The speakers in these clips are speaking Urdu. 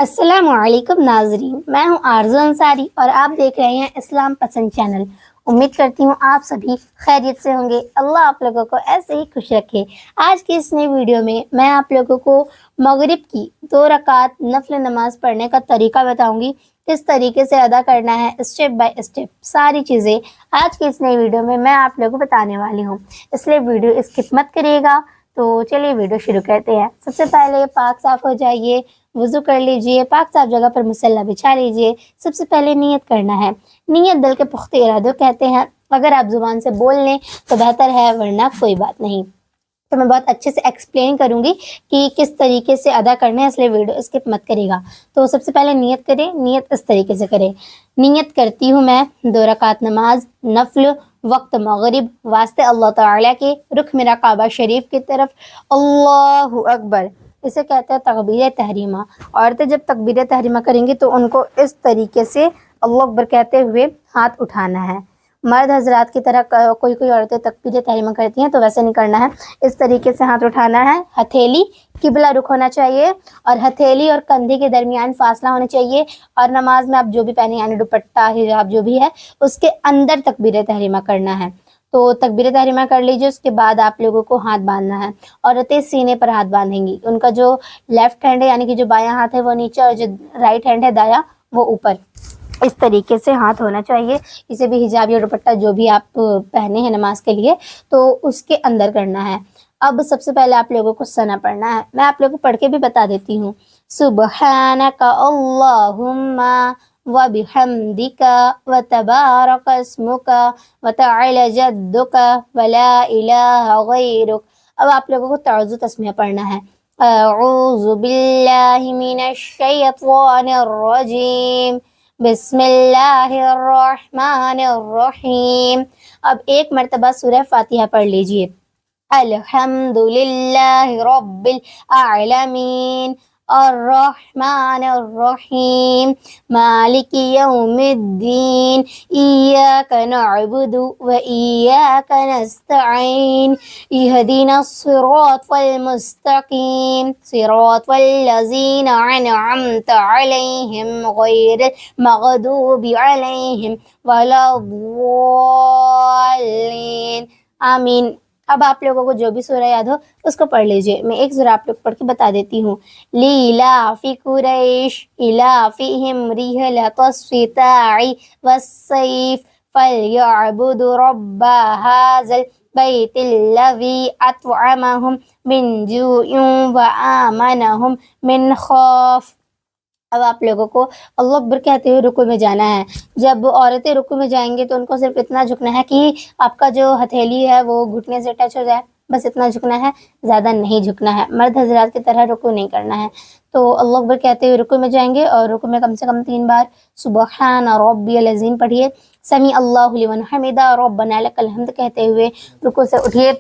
السلام علیکم ناظرین، میں ہوں آرزو انصاری اور آپ دیکھ رہے ہیں اسلام پسند چینل۔ امید کرتی ہوں آپ سبھی خیریت سے ہوں گے۔ اللہ آپ لوگوں کو ایسے ہی خوش رکھے۔ آج کی اس نئی ویڈیو میں آپ لوگوں کو مغرب کی 2 رکعت نفل نماز پڑھنے کا طریقہ بتاؤں گی، کس طریقے سے ادا کرنا ہے، اسٹیپ بائی اسٹیپ ساری چیزیں آج کی اس نئی ویڈیو میں آپ لوگوں کو بتانے والی ہوں، اس لیے ویڈیو اسکپ مت کریے گا۔ تو چلیے ویڈیو شروع کرتے ہیں۔ سب سے پہلے پاک صاف ہو جائیے، وضو کر لیجئے، پاک صاف جگہ پر مصلی بچھا لیجئے۔ سب سے پہلے نیت کرنا ہے۔ نیت دل کے پختہ ارادوں کہتے ہیں، اگر آپ زبان سے بول لیں تو بہتر ہے، ورنہ کوئی بات نہیں۔ تو میں بہت اچھے سے ایکسپلین کروں گی کہ کس طریقے سے ادا کرنا ہے، اس لیے ویڈیو اسکپ مت کرے گا۔ تو سب سے پہلے نیت کریں، نیت اس طریقے سے کریں۔ نیت کرتی ہوں میں 2 رکعت نماز نفل وقت مغرب واسطے اللہ تعالیٰ کے، رخ میرا کعبہ شریف کی طرف، اللہ اکبر، اسے کہتے ہیں تکبیر تحریمہ۔ عورتیں جب تکبیر تحریمہ کریں گی تو ان کو اس طریقے سے اللہ اکبر کہتے ہوئے ہاتھ اٹھانا ہے۔ مرد حضرات کی طرح کوئی عورتیں تکبیر تحریمہ کرتی ہیں تو ویسے نہیں کرنا ہے، اس طریقے سے ہاتھ اٹھانا ہے۔ ہتھیلی قبلہ رخ ہونا چاہیے اور ہتھیلی اور کندھے کے درمیان فاصلہ ہونا چاہیے، اور نماز میں آپ جو بھی پہنے یعنی دوپٹہ حجاب جو بھی ہے اس کے اندر تکبیر تحریمہ کرنا ہے۔ تو تکبیر تحریمہ کر لیجیے، اس کے بعد آپ لوگوں کو ہاتھ باندھنا ہے۔ عورتیں سینے پر ہاتھ باندھیں گی، ان کا جو لیفٹ ہینڈ ہے یعنی کہ جو بایاں ہاتھ ہے وہ نیچے، اور جو رائٹ ہینڈ ہے دایاں وہ اوپر، اس طریقے سے ہاتھ ہونا چاہیے۔ اسے بھی حجاب یا دوپٹہ جو بھی آپ پہنے ہیں نماز کے لیے تو اس کے اندر کرنا ہے۔ اب سب سے پہلے آپ لوگوں کو ثنا پڑھنا ہے، میں آپ لوگوں کو پڑھ کے بھی بتا دیتی ہوں۔ سبحانک اللہم وبحمدک وتبارک اسمک وتعالی جدک ولا الہ غیرک۔ اب آپ لوگوں کو تعوذ تسمیہ پڑھنا ہے۔ اعوذ باللہ من الشیطان الرجیم، بسم اللہ الرحمن الرحیم۔ اب ایک مرتبہ سورہ فاتحہ پڑھ لیجئے۔ الحمدللہ رب العالمین الرحمن الرحیم مالک یوم الدین ایاک نعبد و ایاک نستعین اہدنا الصراط المستقیم صراط الذین انعمت علیہم غیر المغضوب علیہم ولا الضالین، آمین۔ اب آپ لوگوں کو جو بھی سورہ یاد ہو اس کو پڑھ لیجئے۔ میں ایک سورہ آپ لوگ پڑھ کے بتا دیتی ہوں۔ لِإِلَافِ قُرَيْشٍ إِلَافِهِمْ رِحْلَةَ الشِّتَاءِ وَالصَّيْفِ فَلْيَعْبُدُوا رَبَّ هَذَا الْبَيْتِ الَّذِي أَطْعَمَهُمْ مِنْ جُوعٍ وَآمَنَهُمْ مِنْ خَوْفٍ۔ اب آپ لوگوں کو اللہ اکبر کہتے ہوئے رکوع میں جانا ہے۔ جب عورتیں رکوع میں جائیں گے تو ان کو صرف اتنا جھکنا ہے کہ آپ کا جو ہتھیلی ہے وہ گھٹنے سے ٹچ ہو جائے، بس اتنا جھکنا ہے، زیادہ نہیں جھکنا ہے۔ مرد حضرات کی طرح رکوع نہیں کرنا ہے۔ تو اللہ اکبر کہتے ہوئے رکوع میں جائیں گے، اور رکوع میں کم سے کم 3 بار سبحان ربی العظیم پڑھیے، سمیع اللہ لمن حمدہ ربنا لک الحمد کہتے ہوئے رکوع سے اٹھیے،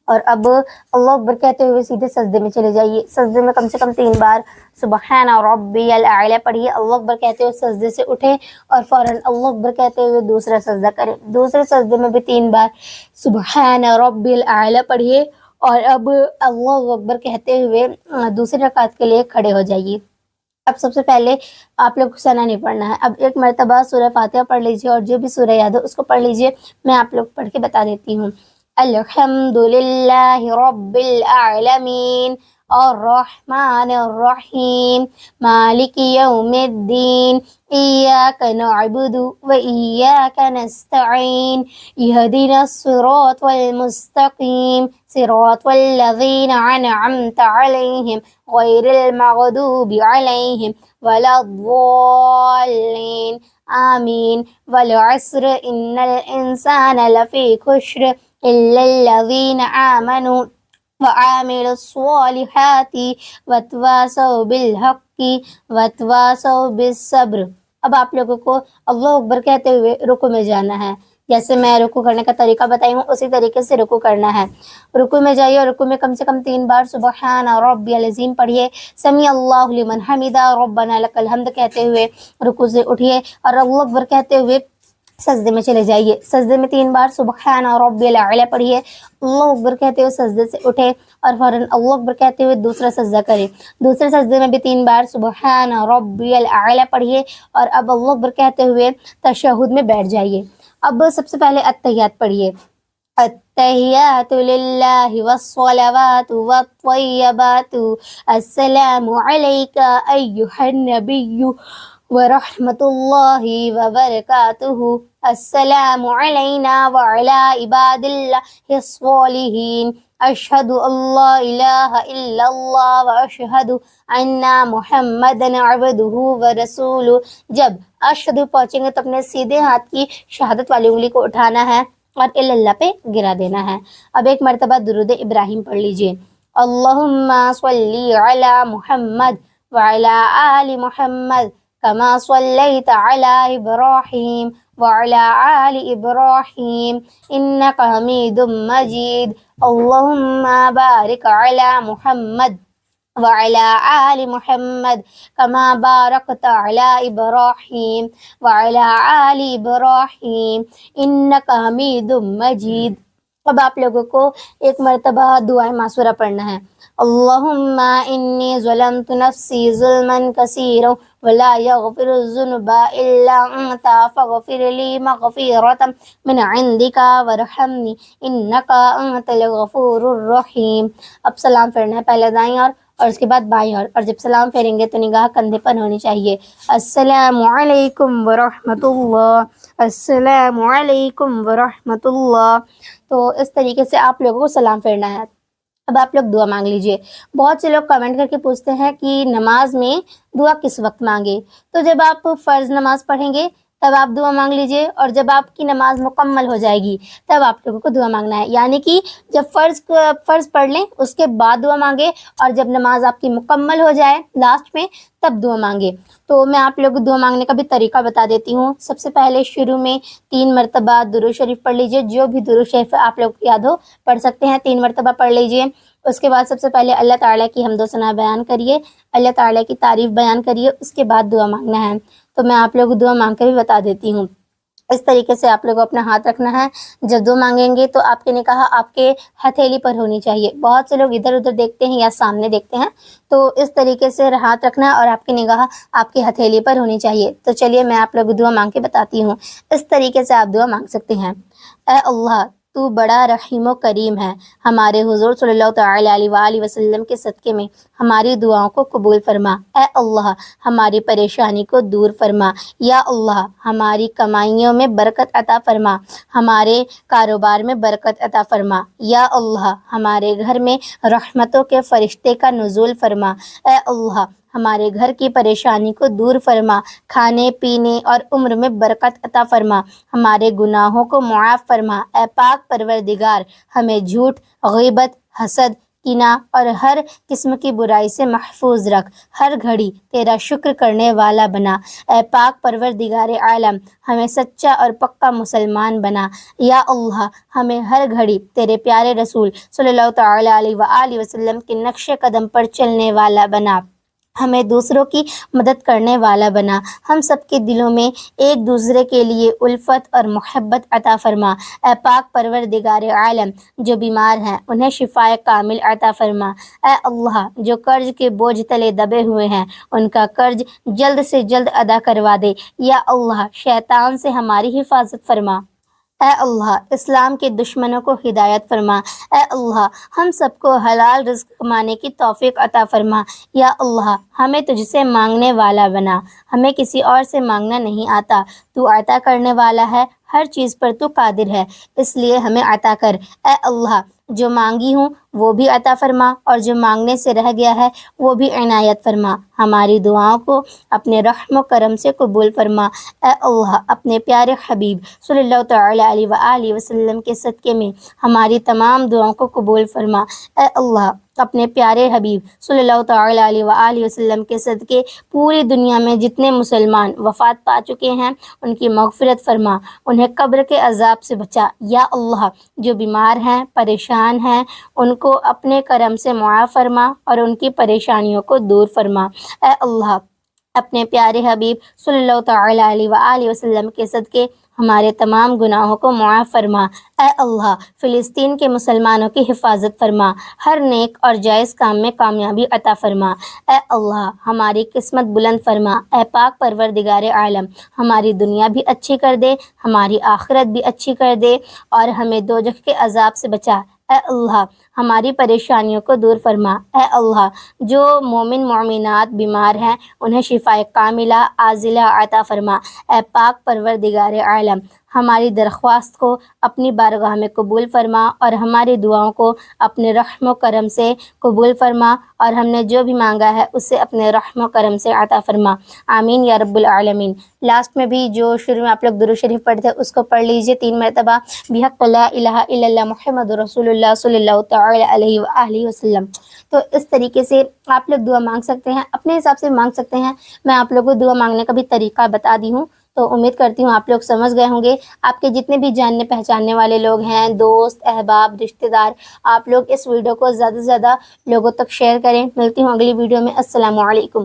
اور اب اللہ اکبر کہتے ہوئے سیدھے سجدے میں چلے جائیے۔ سجدے میں کم سے کم 3 بار سبحان ربی الاعلی پڑھیے، اللہ اکبر کہتے ہوئے سجدے سے اٹھیں اور فوراً اللہ اکبر کہتے ہوئے دوسرا سجدہ کریں۔ دوسرے سجدے میں بھی 3 بار سبحان ربی الاعلی پڑھیے، اور اب اللہ اکبر کہتے ہوئے دوسری رکعت کے لیے کھڑے ہو جائیے۔ اب سب سے پہلے آپ لوگ کو ثنا نہیں پڑھنا ہے۔ اب ایک مرتبہ سورہ فاتحہ پڑھ لیجیے، اور جو بھی سورہ یاد ہو اس کو پڑھ لیجیے۔ میں آپ لوگ پڑھ کے بتا دیتی ہوں۔ الحمدللہ رب العالمین الرحمن الرحیم مالک یوم الدین ایاک نعبد و ایاک نستعین اہدنا الصراط المستقیم صراط الذین انعمت علیہم غیر المغضوب علیہم ولا الضالین، آمین۔ والعصر ان الانسان لفی خسر الا الذین آمنوا وعاملوا الصالحات وتواصوا بالحق وتواصوا بالصبر۔ اب آپ لوگوں کو اللہ اکبر کہتے ہوئے رکوع میں جانا ہے۔ جیسے میں رکوع کرنے کا طریقہ بتائی ہوں اسی طریقے سے رکوع کرنا ہے۔ رکوع میں جائیے اور رکوع میں کم سے کم 3 بار سبحان ربی العظیم پڑھیے، سمیع اللہ لمن حمدہ ربنا لک الحمد کہتے ہوئے رکوع سے اٹھیے، اور اللہ اکبر کہتے ہوئے سجدے میں چلے جائیے، سجدے میں 3 بار سبحان ربی الاعلی پڑھیے، اللہ اکبر کہتے ہوئے سجدے سے اٹھے اور فوراً اللہ اکبر کہتے ہوئے دوسرا سجدہ کرے، دوسرے سجدے میں بھی 3 بار سبحان ربی الاعلی پڑھیے اور اب اللہ اکبر کہتے ہوئے تشہد میں بیٹھ جائیے۔ اب سب سے پہلے التحیات پڑھیے، التحیات للہ والصلوات والطیبات السلام علیک ایہا النبی ورحمۃ اللہ وبرکاتہ السلام علینا وعلی عباد اللہ الصالحین اشہد ان لا الہ الا اللہ واشہد ان محمدا عبدہ ورسولہ۔ جب اشہد پہنچیں گے تو اپنے سیدھے ہاتھ کی شہادت والی انگلی کو اٹھانا ہے اور اللہ پہ گرا دینا ہے۔ اب ایک مرتبہ درود ابراہیم پڑھ لیجئے، اللہم صلی علی محمد وعلی آل محمد کما صلیت علی ابراہیم وعلی آل ابراہیم انک حمید مجید، اللہم بارک علی محمد وعلی آل محمد کما بارکت علی ابراہیم وعلی آل ابراہیم انک حمید مجید۔ اب آپ لوگوں کو ایک مرتبہ دعائیں معصورہ پڑھنا ہے، اللہم انی ظلمت نفسی ظلما کثیرا ولا یغفر الذنوب الا انت فاغفر لی مغفرۃ من عندک وارحمنی انک انت الغفور الرحیم۔ اب سلام پھیرنا ہے، پہلے دائیں اور اس کے بعد بائیں اور جب سلام پھیریں گے تو نگاہ کندھے پر ہونی چاہیے، السلام علیکم ورحمۃ اللہ، السلام علیکم ورحمۃ اللہ۔ تو اس طریقے سے آپ لوگوں کو سلام پھیرنا ہے۔ اب آپ لوگ دعا مانگ لیجئے۔ بہت سے لوگ کمنٹ کر کے پوچھتے ہیں کہ نماز میں دعا کس وقت مانگے، تو جب آپ فرض نماز پڑھیں گے تب آپ دعا مانگ لیجئے، اور جب آپ کی نماز مکمل ہو جائے گی تب آپ لوگوں کو دعا مانگنا ہے، یعنی کہ جب فرض پڑھ لیں اس کے بعد دعا مانگے، اور جب نماز آپ کی مکمل ہو جائے لاسٹ میں تب دعا مانگے۔ تو میں آپ لوگوں کو دعا مانگنے کا بھی طریقہ بتا دیتی ہوں۔ سب سے پہلے شروع میں 3 مرتبہ درود شریف پڑھ لیجئے، جو بھی درود شریف آپ لوگ کو یاد ہو پڑھ سکتے ہیں، 3 مرتبہ پڑھ لیجئے۔ اس کے بعد سب سے پہلے اللہ تعالیٰ کی حمد و ثنا بیان کریے، اللہ تعالیٰ کی تعریف بیان کریے، اس کے بعد دعا مانگنا ہے۔ تو میں آپ لوگوں کو دعا مانگ کے بھی بتا دیتی ہوں۔ اس طریقے سے آپ لوگوں کو اپنا ہاتھ رکھنا ہے، جب دعا مانگیں گے تو آپ کی نگاہ آپ کے ہتھیلی پر ہونی چاہیے۔ بہت سے لوگ ادھر ادھر دیکھتے ہیں یا سامنے دیکھتے ہیں، تو اس طریقے سے ہاتھ رکھنا ہے اور آپ کی نگاہ آپ کی ہتھیلی پر ہونی چاہیے۔ تو چلیے میں آپ لوگوں کو دعا مانگ کے بتاتی ہوں۔ اس طریقے سے آپ دعا مانگ سکتے ہیں، اے اللہ تو بڑا رحیم و کریم ہے، ہمارے حضور صلی اللہ تعالی علیہ وآلہ وسلم کے صدقے میں ہماری دعاؤں کو قبول فرما۔ اے اللہ ہماری پریشانی کو دور فرما، یا اللہ ہماری کمائیوں میں برکت عطا فرما، ہمارے کاروبار میں برکت عطا فرما، یا اللہ ہمارے گھر میں رحمتوں کے فرشتے کا نزول فرما۔ اے اللہ ہمارے گھر کی پریشانی کو دور فرما، کھانے پینے اور عمر میں برکت عطا فرما، ہمارے گناہوں کو معاف فرما۔ اے پاک پروردگار ہمیں جھوٹ، غیبت، حسد، کینہ اور ہر قسم کی برائی سے محفوظ رکھ، ہر گھڑی تیرا شکر کرنے والا بنا۔ اے پاک پروردگار عالم ہمیں سچا اور پکا مسلمان بنا، یا اللہ ہمیں ہر گھڑی تیرے پیارے رسول صلی اللہ تعالی علیہ وآلہ وسلم کے نقش قدم پر چلنے والا بنا، ہمیں دوسروں کی مدد کرنے والا بنا، ہم سب کے دلوں میں ایک دوسرے کے لیے الفت اور محبت عطا فرما۔ اے پاک پروردگار عالم جو بیمار ہیں انہیں شفائے کامل عطا فرما۔ اے اللہ جو قرض کے بوجھ تلے دبے ہوئے ہیں ان کا قرض جلد سے جلد ادا کروا دے، یا اللہ شیطان سے ہماری حفاظت فرما۔ اے اللہ اسلام کے دشمنوں کو ہدایت فرما۔ اے اللہ ہم سب کو حلال رزق کمانے کی توفیق عطا فرما، یا اللہ ہمیں تجھ سے مانگنے والا بنا، ہمیں کسی اور سے مانگنا نہیں آتا، تو عطا کرنے والا ہے، ہر چیز پر تو قادر ہے، اس لیے ہمیں عطا کر۔ اے اللہ جو مانگی ہوں وہ بھی عطا فرما، اور جو مانگنے سے رہ گیا ہے وہ بھی عنایت فرما، ہماری دعاؤں کو اپنے رحم و کرم سے قبول فرما۔ اے اللہ اپنے پیارے حبیب صلی اللہ تعالی علیہ وآلہ وسلم کے صدقے میں ہماری تمام دعاؤں کو قبول فرما۔ اے اللہ اپنے پیارے حبیب صلی اللہ تعالی علیہ وآلہ وسلم کے صدقے پوری دنیا میں جتنے مسلمان وفات پا چکے ہیں ان کی مغفرت فرما، انہیں قبر کے عذاب سے بچا، یا اللہ جو بیمار ہیں پریشان ہیں ان کو اپنے کرم سے معاف فرما اور ان کی پریشانیوں کو دور فرما۔ اے اللہ اپنے پیارے حبیب صلی اللہ تعالیٰ علیہ وآلہ وسلم کے صدقے ہمارے تمام گناہوں کو معاف فرما۔ اے اللہ فلسطین کے مسلمانوں کی حفاظت فرما، ہر نیک اور جائز کام میں کامیابی عطا فرما۔ اے اللہ ہماری قسمت بلند فرما۔ اے پاک پروردگار عالم ہماری دنیا بھی اچھی کر دے، ہماری آخرت بھی اچھی کر دے اور ہمیں دوزخ کے عذاب سے بچا۔ اے اللہ ہماری پریشانیوں کو دور فرما۔ اے اللہ جو مومن مومنات بیمار ہیں انہیں شفائے کاملہ عاجلہ عطا فرما۔ اے پاک پروردگار عالم ہماری درخواست کو اپنی بارگاہ میں قبول فرما اور ہماری دعاؤں کو اپنے رحم و کرم سے قبول فرما اور ہم نے جو بھی مانگا ہے اسے اپنے رحم و کرم سے عطا فرما۔ آمین یا رب العالمین۔ لاسٹ میں بھی جو شروع میں آپ لوگ درود شریف پڑھتے ہیں اس کو پڑھ لیجئے 3 مرتبہ، بحق لا الہ الا اللہ محمد رسول اللہ صلی اللہ تعالی علیہ وآلہ وسلم۔ تو اس طریقے سے آپ لوگ دعا مانگ سکتے ہیں، اپنے حساب سے مانگ سکتے ہیں۔ میں آپ لوگوں کو دعا مانگنے کا بھی طریقہ بتا دی ہوں، تو امید کرتی ہوں آپ لوگ سمجھ گئے ہوں گے۔ آپ کے جتنے بھی جاننے پہچاننے والے لوگ ہیں، دوست احباب رشتہ دار، آپ لوگ اس ویڈیو کو زیادہ سے زیادہ لوگوں تک شیئر کریں۔ ملتی ہوں اگلی ویڈیو میں۔ السلام علیکم۔